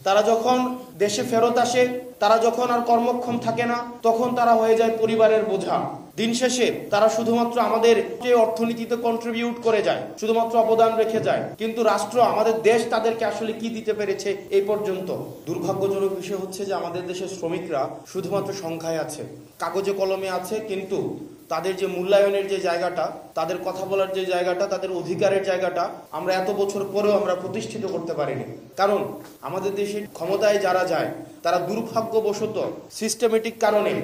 তারা যখন দেশে ফেরত আসে, তারা যখন আর কর্মক্ষম থাকে না, তখন তারা হয়ে যায় পরিবারের বোঝা। দিন শেষে তারা শুধুমাত্র আমাদের যে অর্থনীতিতে কন্ট্রিবিউট করে যায়, শুধুমাত্র অবদান রেখে যায়, কিন্তু রাষ্ট্র, আমাদের দেশ তাদেরকে আসলে কি দিতে পেরেছে এই পর্যন্ত। দুর্ভাগ্যজনক বিষয় হচ্ছে যে আমাদের দেশের শ্রমিকরা শুধুমাত্র সংখ্যায় আছে, কাগজে কলমে আছে, কিন্তু তাদের যে মূল্যায়নের যে জায়গাটা, তাদের কথা বলার যে জায়গাটা, তাদের অধিকারের জায়গাটা আমরা এত বছর পরেও আমরা প্রতিষ্ঠিত করতে পারিনি। কারণ আমাদের দেশে ক্ষমতায় যারা যায় তারা দুর্ভাগ্যবশত সিস্টেমেটিক কারণে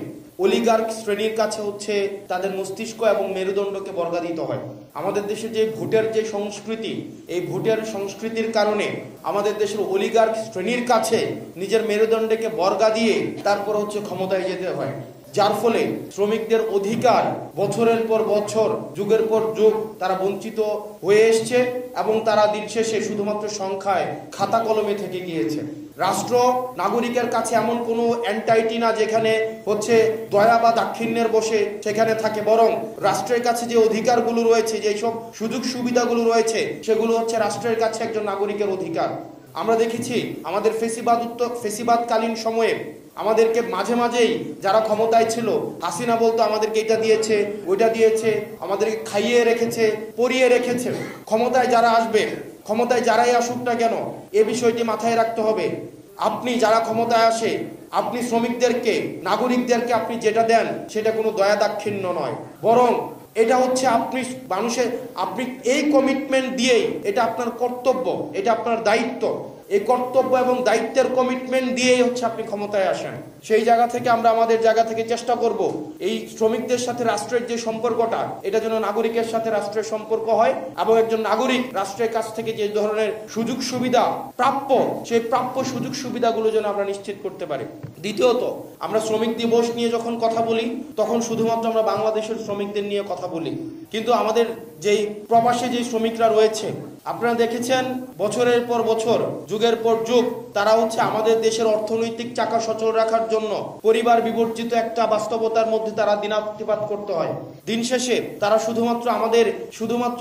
অলিগার্ক শ্রেণীর কাছে হচ্ছে তাদের মস্তিষ্ক এবং মেরুদণ্ডকে বর্গা দিতে হয়। আমাদের দেশে যে ভোটের যে সংস্কৃতি, এই ভোটের সংস্কৃতির কারণে আমাদের দেশের অলিগার্ক শ্রেণীর কাছে নিজের মেরুদণ্ডকে বর্গা দিয়ে তারপর হচ্ছে ক্ষমতায় যেতে হয়, যার ফলে শ্রমিকদের অধিকার বছরের পর বছর, যুগের পর যুগ তারা বঞ্চিত হয়ে এসছে এবং তারা দিন শেষে শুধুমাত্র সংখ্যায় খাতা কলমে থেকে গিয়েছে। রাষ্ট্র নাগরিকের কাছে এমন কোনো এন্টাইটি না যেখানে হচ্ছে দয়া বা দাক্ষিণ্যের বসে সেখানে থাকে, বরং রাষ্ট্রের কাছে যে অধিকারগুলো রয়েছে, যে সব সুযোগ সুবিধাগুলো রয়েছে, সেগুলো হচ্ছে রাষ্ট্রের কাছে একজন নাগরিকের অধিকার। আমরা দেখেছি আমাদের ফেসিবাদকালীন সময়ে আমাদেরকে মাঝে মাঝেই যারা ক্ষমতায় ছিল, হাসিনা বলতো আমাদেরকে এটা দিয়েছে, ওইটা দিয়েছে, আমাদেরকে খাইয়ে রেখেছে, পরিয়ে রেখেছে। ক্ষমতায় যারা আসবে, ক্ষমতায় যারাই আসুক না কেন, এ বিষয়টি মাথায় রাখতে হবে। আপনি যারা ক্ষমতায় আসে, আপনি শ্রমিকদেরকে, নাগরিকদেরকে আপনি যেটা দেন সেটা কোনো দয়া দাক্ষিণ্য নয়, বরং এটা হচ্ছে আপনি এই কমিটমেন্ট দিয়েই, এটা আপনার কর্তব্য, এটা আপনার দায়িত্ব, এই কর্তব্য এবং দায়িত্বের কমিটমেন্ট দিয়েই হচ্ছে আপনি ক্ষমতায় আসেন। সেই জায়গা থেকে আমরা আমাদের জায়গা থেকে চেষ্টা করব এই শ্রমিকদের সাথে রাষ্ট্রের যে সম্পর্কটা, এটা যেন নাগরিকের সাথে রাষ্ট্রের সম্পর্ক হয় এবং একজন নাগরিক রাষ্ট্রের কাছ থেকে যে ধরনের সুযোগ সুবিধা প্রাপ্য, সেই প্রাপ্য সুযোগ সুবিধাগুলো যেন আমরা নিশ্চিত করতে পারি। দ্বিতীয়ত, আমরা শ্রমিক দিবস নিয়ে যখন কথা বলি তখন শুধুমাত্র আমরা বাংলাদেশের শ্রমিকদের নিয়ে কথা বলি, কিন্তু আমাদের যেই প্রবাসে যে শ্রমিকরা রয়েছে, আপনারা দেখেছেন বছরের পর বছর, যুগের পর যুগ তারা হচ্ছে আমাদের দেশের অর্থনৈতিক চাকা সচল রাখার জন্য পরিবার বিবর্জিত একটা বাস্তবতার মধ্যে তারা দিনাতিপাত করতে হয়। দিন শেষে তারা শুধুমাত্র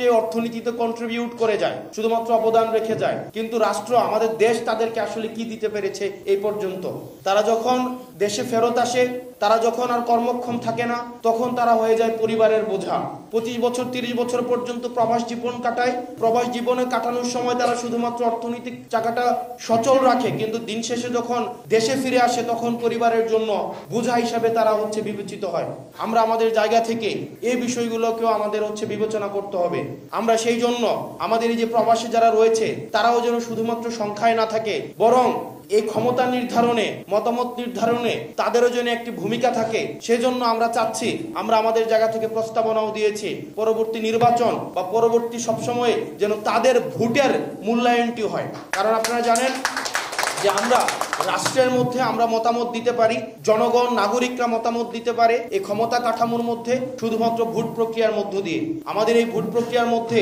এই অর্থনীতিতে কন্ট্রিবিউট করে যায়, শুধুমাত্র অবদান রেখে যায়, কিন্তু রাষ্ট্র, আমাদের দেশ তাদেরকে আসলে কি দিতে পেরেছে এই পর্যন্ত। তারা যখন দেশে ফেরত আসে, তারা যখন আর কর্মক্ষম থাকে না, তখন তারা হয়ে যায় পরিবারের বোঝা। 25 বছর 30 বছর পর্যন্ত প্রবাস জীবন কাটায়। প্রবাস জীবনে কাটানোর সময় তারা শুধুমাত্র অর্থনৈতিক চাকাটা সচল রাখে, কিন্তু দিন শেষে যখন দেশে ফিরে আসে তখন পরিবারের জন্য বোঝা হিসাবে তারা হচ্ছে বিবেচিত হয়। আমরা আমাদের জায়গা থেকে এই বিষয়গুলোকেও আমাদের হচ্ছে বিবেচনা করতে হবে। আমরা সেই জন্য আমাদের এই যে প্রবাসী যারা রয়েছে, তারাও যেন শুধুমাত্র সংখ্যায় না থাকে, বরং এই ক্ষমতা নির্ধারণে, মতামত নির্ধারণে তাদেরও যেন একটি ভূমিকা থাকে। সেজন্য আমরা চাচ্ছি, আমরা আমাদের জায়গা থেকে প্রস্তাবনাও দিয়েছি, পরবর্তী নির্বাচন বা পরবর্তী সবসময় যেন তাদের ভোটের মূল্যায়নটি হয়। কারণ আপনারা জানেন যে আমরা রাষ্ট্রের মধ্যে আমরা মতামত দিতে পারি, জনগণ, নাগরিকরা মতামত দিতে পারে এই ক্ষমতা কাঠামোর মধ্যে শুধুমাত্র ভোট প্রক্রিয়ার মধ্য দিয়ে। আমাদের এই ভোট প্রক্রিয়ার মধ্যে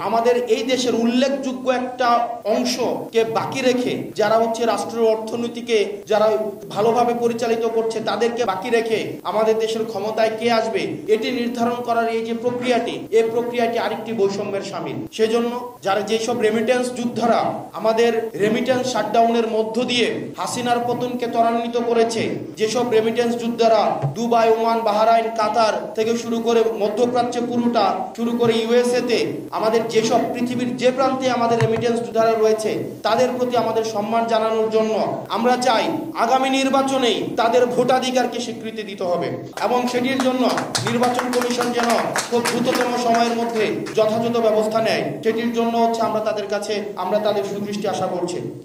আমাদের এই দেশের উল্লেখযোগ্য একটা অংশকে বাকি রেখে, যারা হচ্ছে রাষ্ট্রের অর্থনীতিকে যারা ভালোভাবে পরিচালিত করছে তাদেরকে বাকি রেখে আমাদের দেশের ক্ষমতায় কে আসবে এটি নির্ধারণ করার এই যে প্রক্রিয়াটি, এই প্রক্রিয়াটি আরেকটি বৈষম্যের শামিল। সেজন্য যারা যেসব রেমিটেন্স যোদ্ধারা আমাদের রেমিটেন্স শাটডাউনের মধ্য দিয়ে হাসিনার পতনকে ত্বরান্বিত করেছে, যেসব রেমিটেন্স যোদ্ধারা দুবাই, ওমান, বাহরাইন, কাতার থেকে শুরু করে মধ্যপ্রাচ্যে পুরোটা শুরু করে ইউএসএ তে, আমাদের যেসব পৃথিবীর যে প্রান্তে আমাদের রেমিটেন্স যোদ্ধারা রয়েছে, তাদের প্রতি আমাদের সম্মান জানানোর জন্য আমরা চাই আগামী নির্বাচনেই তাদের ভোটাধিকারকে স্বীকৃতি দিতে হবে এবং সেটির জন্য নির্বাচন কমিশন যেন খুব দ্রুততম সময়ের মধ্যে যথাযথ ব্যবস্থা নেয়, সেটির জন্য হচ্ছে আমরা তাদের কাছে আমরা তাদের সুদৃষ্টি আশা করছি।